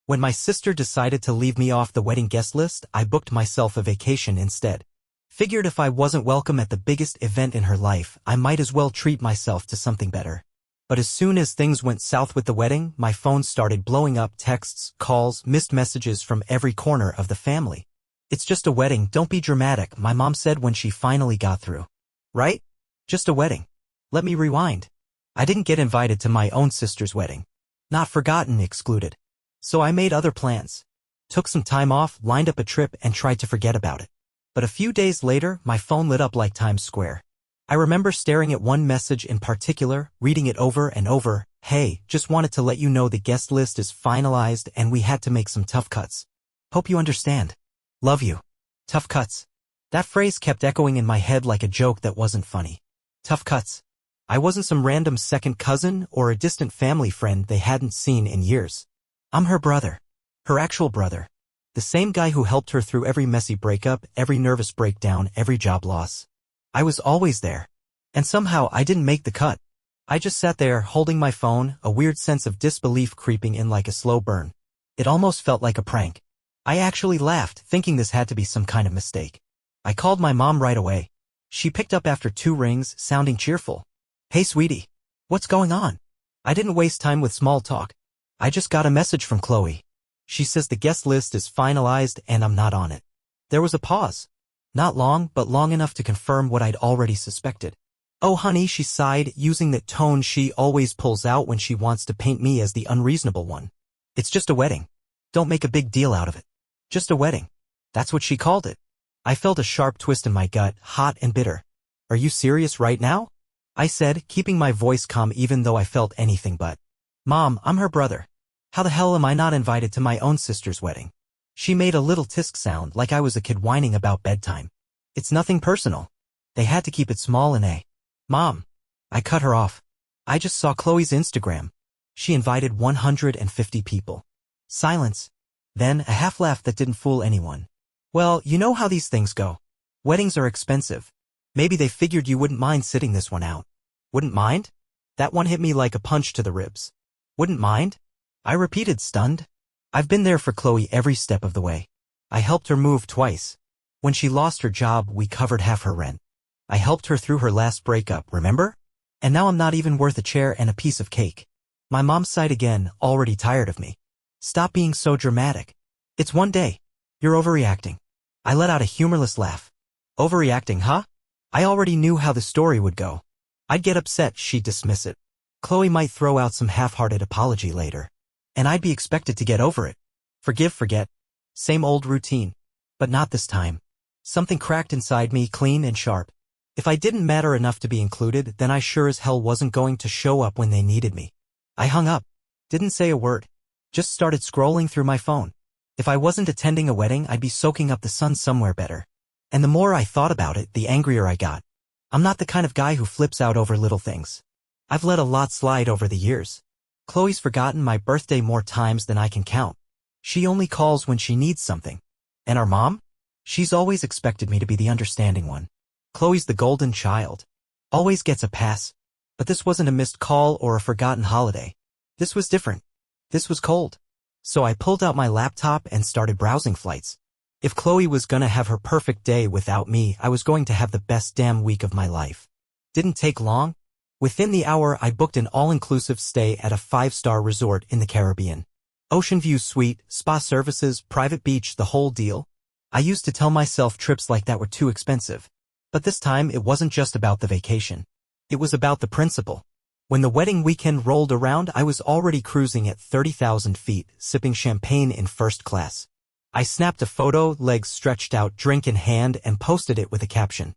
When my sister decided to leave me off the wedding guest list, I booked myself a vacation instead. Figured if I wasn't welcome at the biggest event in her life, I might as well treat myself to something better. But as soon as things went south with the wedding, my phone started blowing up texts, calls, missed messages from every corner of the family. "It's just a wedding, don't be dramatic," my mom said when she finally got through. "Right? Just a wedding. Let me rewind. I didn't get invited to my own sister's wedding. Not forgotten, excluded. So I made other plans. Took some time off, lined up a trip, and tried to forget about it. But a few days later, my phone lit up like Times Square. I remember staring at one message in particular, reading it over and over. "Hey, just wanted to let you know the guest list is finalized and we had to make some tough cuts. Hope you understand. Love you." Tough cuts. That phrase kept echoing in my head like a joke that wasn't funny. Tough cuts. I wasn't some random second cousin or a distant family friend they hadn't seen in years. I'm her brother. Her actual brother. The same guy who helped her through every messy breakup, every nervous breakdown, every job loss. I was always there. And somehow I didn't make the cut. I just sat there, holding my phone, a weird sense of disbelief creeping in like a slow burn. It almost felt like a prank. I actually laughed, thinking this had to be some kind of mistake. I called my mom right away. She picked up after 2 rings, sounding cheerful. "Hey, sweetie. What's going on?" I didn't waste time with small talk. "I just got a message from Chloe. She says the guest list is finalized and I'm not on it." There was a pause. Not long, but long enough to confirm what I'd already suspected. "Oh honey," she sighed, using that tone she always pulls out when she wants to paint me as the unreasonable one. "It's just a wedding. Don't make a big deal out of it. Just a wedding." That's what she called it. I felt a sharp twist in my gut, hot and bitter. "Are you serious right now?" I said, keeping my voice calm even though I felt anything but. "Mom, I'm her brother. How the hell am I not invited to my own sister's wedding?" She made a little tisk sound like I was a kid whining about bedtime. "It's nothing personal. They had to keep it small and Mom." I cut her off. "I just saw Chloe's Instagram. She invited 150 people." Silence. Then a half laugh that didn't fool anyone. "Well, you know how these things go. Weddings are expensive. Maybe they figured you wouldn't mind sitting this one out." "Wouldn't mind?" That one hit me like a punch to the ribs. "Wouldn't mind?" I repeated, stunned. "I've been there for Chloe every step of the way. I helped her move twice. When she lost her job, we covered half her rent. I helped her through her last breakup, remember? And now I'm not even worth a chair and a piece of cake." My mom sighed again, already tired of me. "Stop being so dramatic. It's one day. You're overreacting." I let out a humorless laugh. "Overreacting, huh?" I already knew how the story would go. I'd get upset, she'd dismiss it. Chloe might throw out some half-hearted apology later. And I'd be expected to get over it. Forgive, forget. Same old routine. But not this time. Something cracked inside me, clean and sharp. If I didn't matter enough to be included, then I sure as hell wasn't going to show up when they needed me. I hung up. Didn't say a word. Just started scrolling through my phone. If I wasn't attending a wedding, I'd be soaking up the sun somewhere better. And the more I thought about it, the angrier I got. I'm not the kind of guy who flips out over little things. I've let a lot slide over the years. Chloe's forgotten my birthday more times than I can count. She only calls when she needs something. And our mom? She's always expected me to be the understanding one. Chloe's the golden child. Always gets a pass. But this wasn't a missed call or a forgotten holiday. This was different. This was cold. So I pulled out my laptop and started browsing flights. If Chloe was gonna have her perfect day without me, I was going to have the best damn week of my life. Didn't take long. Within the hour, I booked an all-inclusive stay at a 5-star resort in the Caribbean. Ocean view suite, spa services, private beach, the whole deal. I used to tell myself trips like that were too expensive. But this time, it wasn't just about the vacation. It was about the principle. When the wedding weekend rolled around, I was already cruising at 30,000 feet, sipping champagne in first class. I snapped a photo, legs stretched out, drink in hand, and posted it with a caption.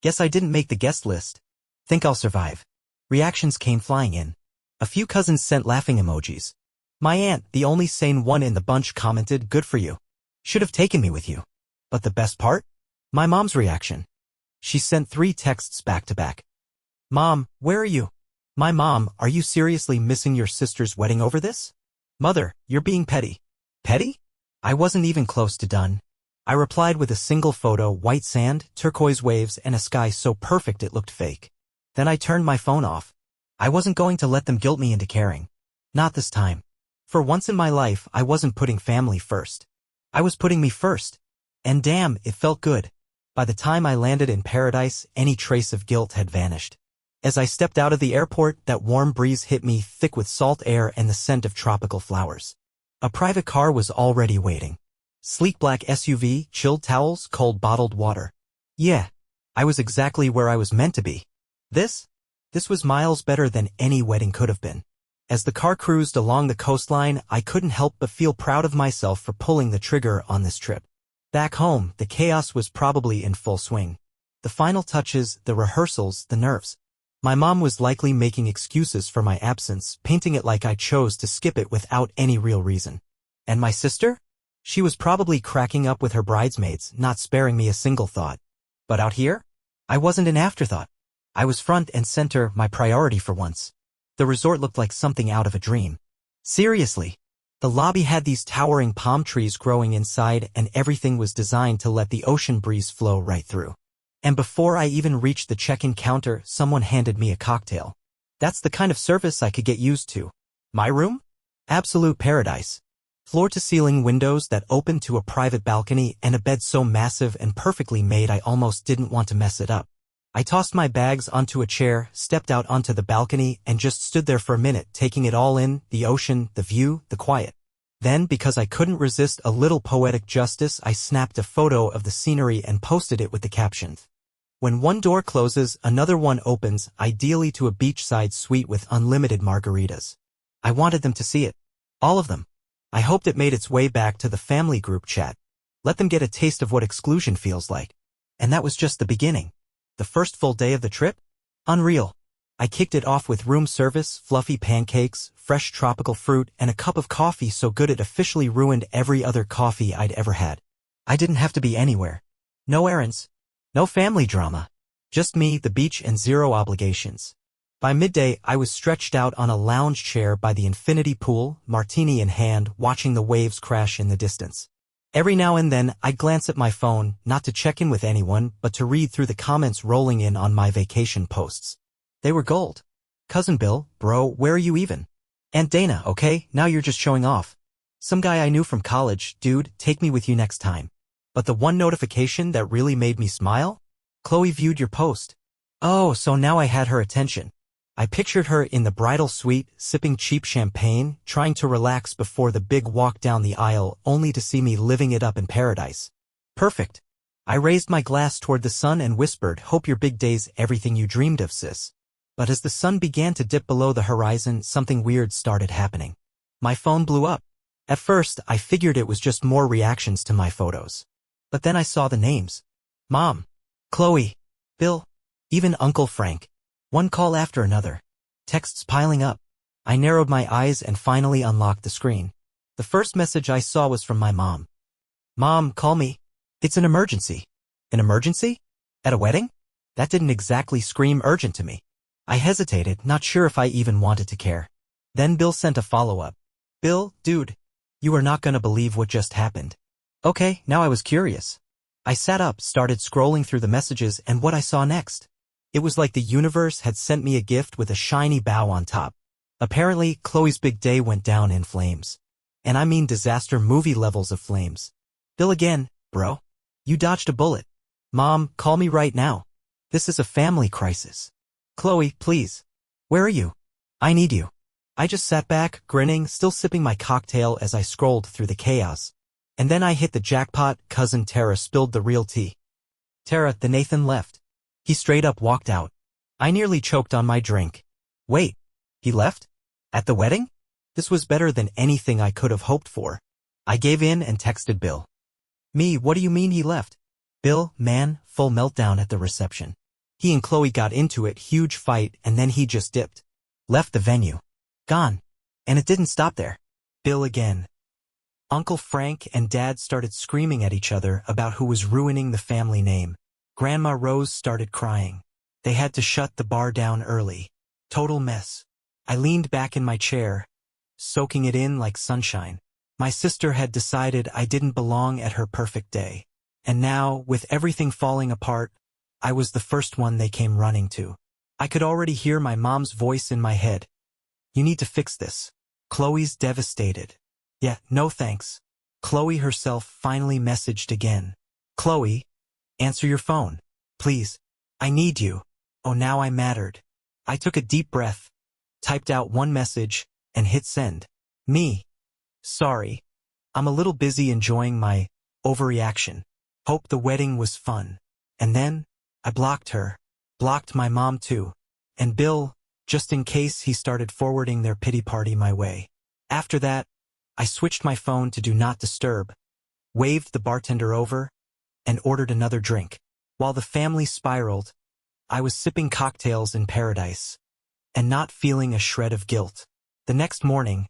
"Guess I didn't make the guest list. Think I'll survive." Reactions came flying in. A few cousins sent laughing emojis. My aunt, the only sane one in the bunch, commented, "Good for you. Should have taken me with you." But the best part? My mom's reaction. She sent 3 texts back to back. "Mom, where are you?" "My mom, are you seriously missing your sister's wedding over this?" "Mother, you're being petty." Petty? I wasn't even close to done. I replied with a single photo, white sand, turquoise waves, and a sky so perfect it looked fake. Then I turned my phone off. I wasn't going to let them guilt me into caring. Not this time. For once in my life, I wasn't putting family first. I was putting me first. And damn, it felt good. By the time I landed in paradise, any trace of guilt had vanished. As I stepped out of the airport, that warm breeze hit me, thick with salt air and the scent of tropical flowers. A private car was already waiting. Sleek black SUV, chilled towels, cold bottled water. Yeah, I was exactly where I was meant to be. This was miles better than any wedding could have been. As the car cruised along the coastline, I couldn't help but feel proud of myself for pulling the trigger on this trip. Back home, the chaos was probably in full swing. The final touches, the rehearsals, the nerves. My mom was likely making excuses for my absence, painting it like I chose to skip it without any real reason. And my sister? She was probably cracking up with her bridesmaids, not sparing me a single thought. But out here? I wasn't an afterthought. I was front and center, my priority for once. The resort looked like something out of a dream. Seriously. The lobby had these towering palm trees growing inside, and everything was designed to let the ocean breeze flow right through. And before I even reached the check-in counter, someone handed me a cocktail. That's the kind of service I could get used to. My room? Absolute paradise. Floor-to-ceiling windows that opened to a private balcony and a bed so massive and perfectly made I almost didn't want to mess it up. I tossed my bags onto a chair, stepped out onto the balcony, and just stood there for a minute, taking it all in, the ocean, the view, the quiet. Then, because I couldn't resist a little poetic justice, I snapped a photo of the scenery and posted it with the caption, "When one door closes, another one opens, ideally to a beachside suite with unlimited margaritas." I wanted them to see it. All of them. I hoped it made its way back to the family group chat. Let them get a taste of what exclusion feels like. And that was just the beginning. The first full day of the trip? Unreal. I kicked it off with room service, fluffy pancakes, fresh tropical fruit, and a cup of coffee so good it officially ruined every other coffee I'd ever had. I didn't have to be anywhere. No errands. No family drama. Just me, the beach, and zero obligations. By midday, I was stretched out on a lounge chair by the infinity pool, martini in hand, watching the waves crash in the distance. Every now and then, I'd glance at my phone, not to check in with anyone, but to read through the comments rolling in on my vacation posts. They were gold. "Cousin Bill, bro, where are you even? Aunt Dana, okay, now you're just showing off. Some guy I knew from college, dude, take me with you next time." But the one notification that really made me smile? "Chloe viewed your post." Oh, so now I had her attention. I pictured her in the bridal suite, sipping cheap champagne, trying to relax before the big walk down the aisle, only to see me living it up in paradise. Perfect. I raised my glass toward the sun and whispered, "Hope your big day's everything you dreamed of, sis." But as the sun began to dip below the horizon, something weird started happening. My phone blew up. At first, I figured it was just more reactions to my photos. But then I saw the names. Mom, Chloe, Bill, even Uncle Frank. One call after another. Texts piling up. I narrowed my eyes and finally unlocked the screen. The first message I saw was from my mom. "Mom, call me. It's an emergency." An emergency? At a wedding? That didn't exactly scream urgent to me. I hesitated, not sure if I even wanted to care. Then Bill sent a follow-up. "Bill, dude, you are not gonna believe what just happened." Okay, now I was curious. I sat up, started scrolling through the messages, and what I saw next. It was like the universe had sent me a gift with a shiny bow on top. Apparently, Chloe's big day went down in flames. And I mean disaster movie levels of flames. "Bill again, bro. You dodged a bullet. Mom, call me right now. This is a family crisis. Chloe, please. Where are you? I need you." I just sat back, grinning, still sipping my cocktail as I scrolled through the chaos. And then I hit the jackpot. Cousin Tara spilled the real tea. Tara, the Nathan left. He straight up walked out. I nearly choked on my drink. Wait, he left? At the wedding? This was better than anything I could have hoped for. I gave in and texted Bill. "Me, what do you mean he left?" "Bill, man, full meltdown at the reception. He and Chloe got into it, huge fight, and then he just dipped. Left the venue. Gone. And it didn't stop there." Bill again. Uncle Frank and Dad started screaming at each other about who was ruining the family name. Grandma Rose started crying. They had to shut the bar down early. Total mess. I leaned back in my chair, soaking it in like sunshine. My sister had decided I didn't belong at her perfect day. And now, with everything falling apart, I was the first one they came running to. I could already hear my mom's voice in my head. "You need to fix this. Chloe's devastated. Yeah, no thanks. Chloe herself finally messaged again. Chloe, answer your phone. Please. I need you. Oh, now I mattered. I took a deep breath, typed out one message, and hit send. Me. Sorry. I'm a little busy enjoying my overreaction. Hope the wedding was fun. And then, I blocked her. Blocked my mom too. And Bill, just in case he started forwarding their pity party my way. After that, I switched my phone to Do Not Disturb, waved the bartender over, and ordered another drink. While the family spiraled, I was sipping cocktails in paradise, and not feeling a shred of guilt. The next morning,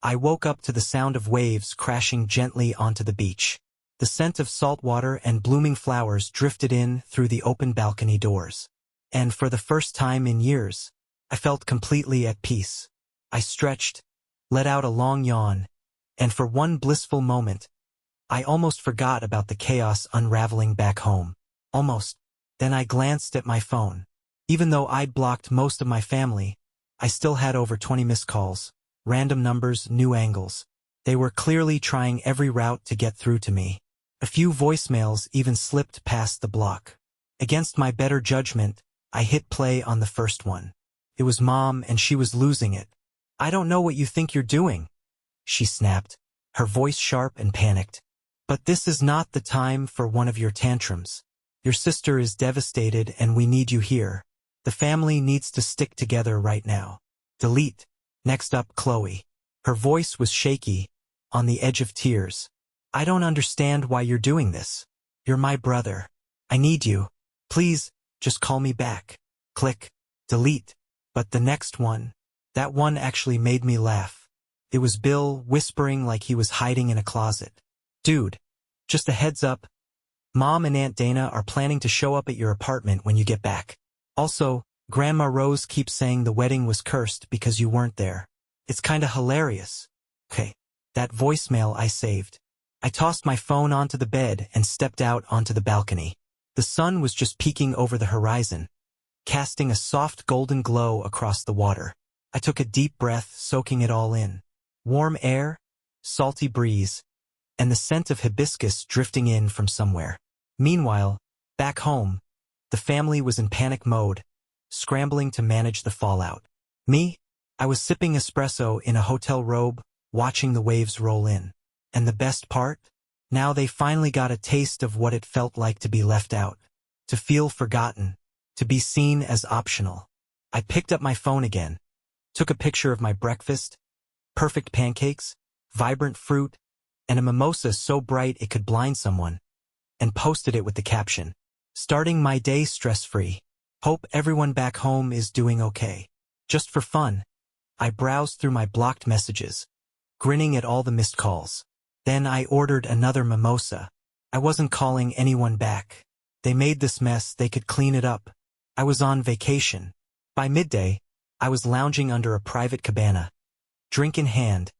I woke up to the sound of waves crashing gently onto the beach. The scent of salt water and blooming flowers drifted in through the open balcony doors. And for the first time in years, I felt completely at peace. I stretched, let out a long yawn, and for one blissful moment, I almost forgot about the chaos unraveling back home. Almost. Then I glanced at my phone. Even though I'd blocked most of my family, I still had over 20 missed calls, random numbers, new angles. They were clearly trying every route to get through to me. A few voicemails even slipped past the block. Against my better judgment, I hit play on the first one. It was Mom, and she was losing it. I don't know what you think you're doing, she snapped, her voice sharp and panicked. But this is not the time for one of your tantrums. Your sister is devastated and we need you here. The family needs to stick together right now. Delete. Next up, Chloe. Her voice was shaky, on the edge of tears. I don't understand why you're doing this. You're my brother. I need you. Please, just call me back. Click. Delete. But the next one, that one actually made me laugh. It was Bill whispering like he was hiding in a closet. Dude, just a heads up. Mom and Aunt Dana are planning to show up at your apartment when you get back. Also, Grandma Rose keeps saying the wedding was cursed because you weren't there. It's kinda hilarious. Okay, that voicemail I saved. I tossed my phone onto the bed and stepped out onto the balcony. The sun was just peeking over the horizon, casting a soft golden glow across the water. I took a deep breath, soaking it all in. Warm air, salty breeze, and the scent of hibiscus drifting in from somewhere. Meanwhile, back home, the family was in panic mode, scrambling to manage the fallout. Me? I was sipping espresso in a hotel robe, watching the waves roll in. And the best part? Now they finally got a taste of what it felt like to be left out, to feel forgotten, to be seen as optional. I picked up my phone again, took a picture of my breakfast, perfect pancakes, vibrant fruit, and a mimosa so bright it could blind someone, and posted it with the caption, "Starting my day stress-free. Hope everyone back home is doing okay." Just for fun, I browsed through my blocked messages, grinning at all the missed calls. Then I ordered another mimosa. I wasn't calling anyone back. They made this mess, they could clean it up. I was on vacation. By midday, I was lounging under a private cabana, drink in hand,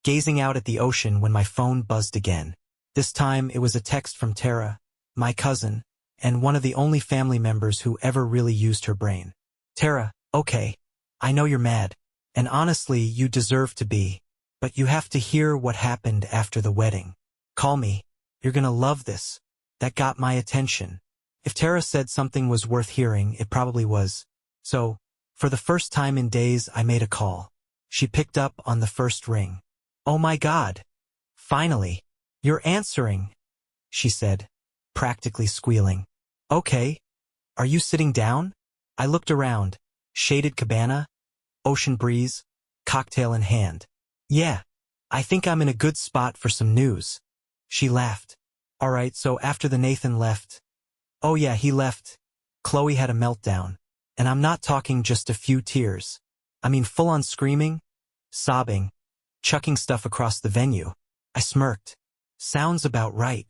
gazing out at the ocean when my phone buzzed again. This time it was a text from Tara, my cousin, and one of the only family members who ever really used her brain. Tara, okay, I know you're mad, and honestly you deserve to be, but you have to hear what happened after the wedding. Call me. You're gonna love this. That got my attention. If Tara said something was worth hearing, it probably was. So, for the first time in days, I made a call. She picked up on the first ring. Oh my God. Finally. You're answering, she said, practically squealing. Okay. Are you sitting down? I looked around. Shaded cabana, ocean breeze, cocktail in hand. Yeah. I think I'm in a good spot for some news. She laughed. All right, so after the Nathan left. Oh yeah, he left. Chloe had a meltdown. And I'm not talking just a few tears. I mean full-on screaming, sobbing, chucking stuff across the venue. I smirked. Sounds about right.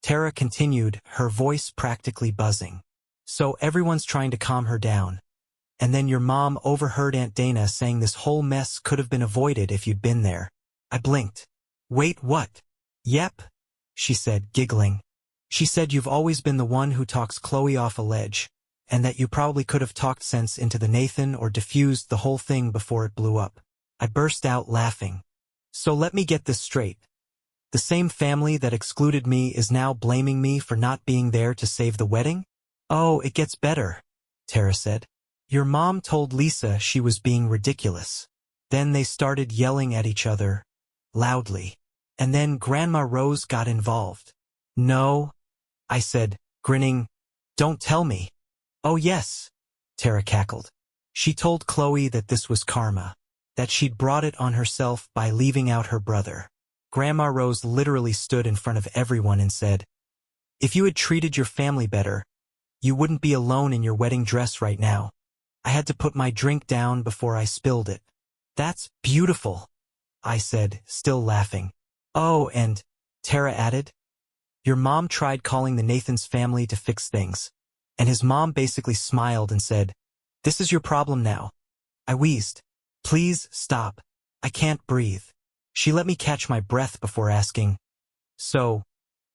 Tara continued, her voice practically buzzing. So everyone's trying to calm her down. And then your mom overheard Aunt Dana saying this whole mess could have been avoided if you'd been there. I blinked. Wait, what? Yep, she said, giggling. She said you've always been the one who talks Chloe off a ledge, and that you probably could have talked sense into the Nathan or diffused the whole thing before it blew up. I burst out laughing. So let me get this straight. The same family that excluded me is now blaming me for not being there to save the wedding? Oh, it gets better, Tara said. Your mom told Lisa she was being ridiculous. Then they started yelling at each other, loudly. And then Grandma Rose got involved. No, I said, grinning. Don't tell me. Oh yes, Tara cackled. She told Chloe that this was karma, that she'd brought it on herself by leaving out her brother. Grandma Rose literally stood in front of everyone and said, if you had treated your family better, you wouldn't be alone in your wedding dress right now. I had to put my drink down before I spilled it. That's beautiful, I said, still laughing. Oh, and, Tara added, your mom tried calling the Nathan's family to fix things, and his mom basically smiled and said, this is your problem now. I wheezed. Please stop. I can't breathe. She let me catch my breath before asking, so,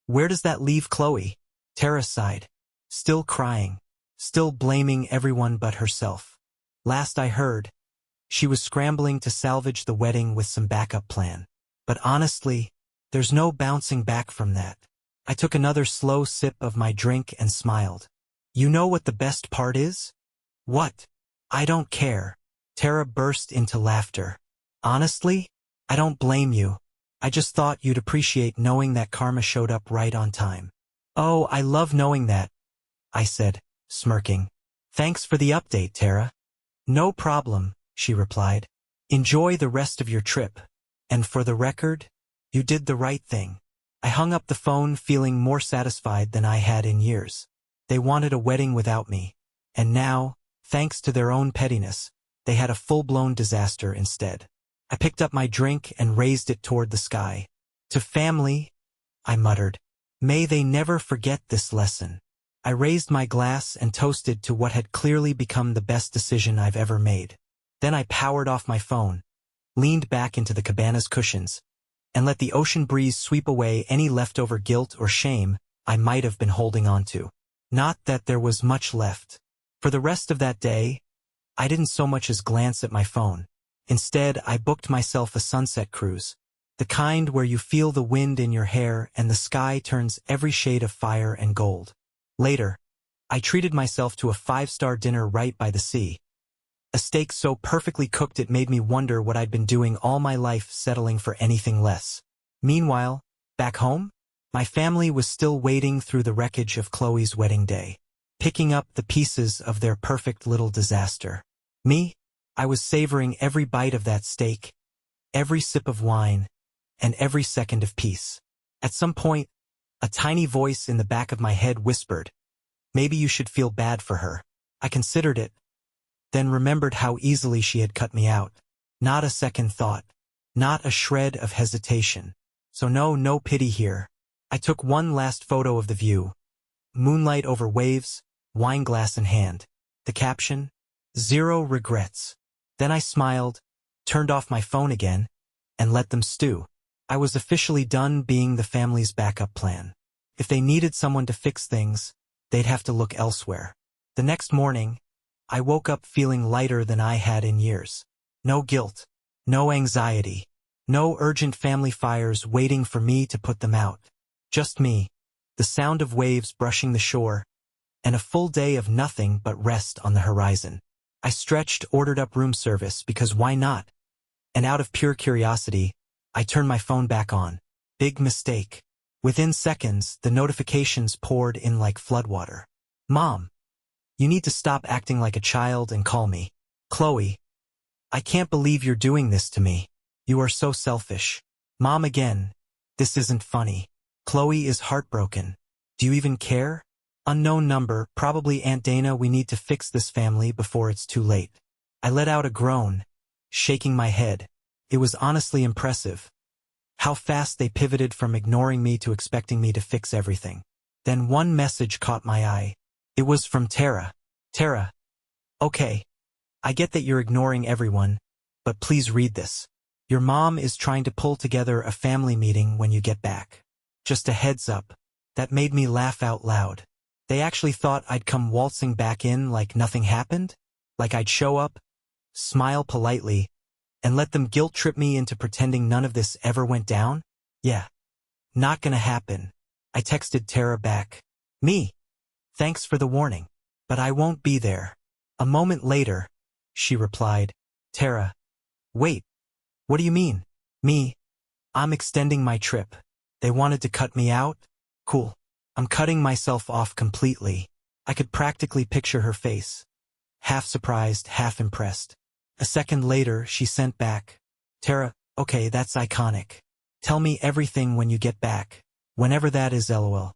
where does that leave Chloe? Tara sighed, still crying, still blaming everyone but herself. Last I heard, she was scrambling to salvage the wedding with some backup plan. But honestly, there's no bouncing back from that. I took another slow sip of my drink and smiled. You know what the best part is? What? I don't care. Tara burst into laughter. Honestly, I don't blame you. I just thought you'd appreciate knowing that karma showed up right on time. Oh, I love knowing that, I said, smirking. Thanks for the update, Tara. No problem, she replied. Enjoy the rest of your trip. And for the record, you did the right thing. I hung up the phone feeling more satisfied than I had in years. They wanted a wedding without me. And now, thanks to their own pettiness, they had a full-blown disaster instead. I picked up my drink and raised it toward the sky. To family, I muttered. May they never forget this lesson. I raised my glass and toasted to what had clearly become the best decision I've ever made. Then I powered off my phone, leaned back into the cabana's cushions, and let the ocean breeze sweep away any leftover guilt or shame I might have been holding on to. Not that there was much left. For the rest of that day, I didn't so much as glance at my phone. Instead, I booked myself a sunset cruise, the kind where you feel the wind in your hair and the sky turns every shade of fire and gold. Later, I treated myself to a 5-star dinner right by the sea. A steak so perfectly cooked it made me wonder what I'd been doing all my life settling for anything less. Meanwhile, back home, my family was still wading through the wreckage of Chloe's wedding day, picking up the pieces of their perfect little disaster. Me? I was savoring every bite of that steak, every sip of wine, and every second of peace. At some point, a tiny voice in the back of my head whispered, maybe you should feel bad for her. I considered it, then remembered how easily she had cut me out. Not a second thought, not a shred of hesitation. So no pity here. I took one last photo of the view. Moonlight over waves, wine glass in hand. The caption, 0 regrets. Then I smiled, turned off my phone again, and let them stew. I was officially done being the family's backup plan. If they needed someone to fix things, they'd have to look elsewhere. The next morning, I woke up feeling lighter than I had in years. No guilt, no anxiety, no urgent family fires waiting for me to put them out. Just me, the sound of waves brushing the shore, and a full day of nothing but rest on the horizon. I stretched, ordered up room service because why not? And out of pure curiosity, I turned my phone back on. Big mistake. Within seconds, the notifications poured in like floodwater. Mom, you need to stop acting like a child and call me. Chloe, I can't believe you're doing this to me. You are so selfish. Mom again, this isn't funny. Chloe is heartbroken. Do you even care? Unknown number, probably Aunt Dana. We need to fix this family before it's too late. I let out a groan, shaking my head. It was honestly impressive. How fast they pivoted from ignoring me to expecting me to fix everything. Then one message caught my eye. It was from Tara. Tara. Okay. I get that you're ignoring everyone, but please read this. Your mom is trying to pull together a family meeting when you get back. Just a heads up. That made me laugh out loud. They actually thought I'd come waltzing back in like nothing happened? Like I'd show up, smile politely, And let them guilt trip me into pretending none of this ever went down? Yeah. Not gonna happen. I texted Tara back. Me. Thanks for the warning. But I won't be there. A moment later, she replied. Tara. Wait. What do you mean? Me. I'm extending my trip. They wanted to cut me out? Cool. I'm cutting myself off completely. I could practically picture her face. Half surprised, half impressed. A second later, she sent back. Tara, okay, that's iconic. Tell me everything when you get back. Whenever that is, lol.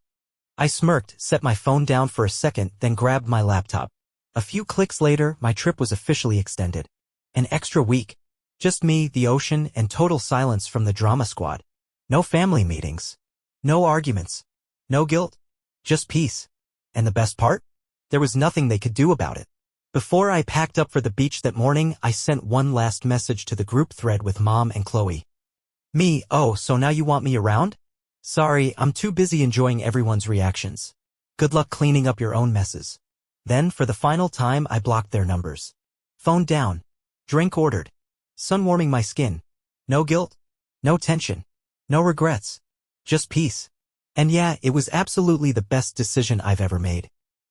I smirked, set my phone down for a second, then grabbed my laptop. A few clicks later, my trip was officially extended. An extra week. Just me, the ocean, and total silence from the drama squad. No family meetings. No arguments. No guilt. Just peace. And the best part? There was nothing they could do about it. Before I packed up for the beach that morning, I sent one last message to the group thread with Mom and Chloe. Me, oh, so now you want me around? Sorry, I'm too busy enjoying everyone's reactions. Good luck cleaning up your own messes. Then, for the final time, I blocked their numbers. Phone down. Drink ordered. Sun warming my skin. No guilt. No tension. No regrets. Just peace. And yeah, it was absolutely the best decision I've ever made.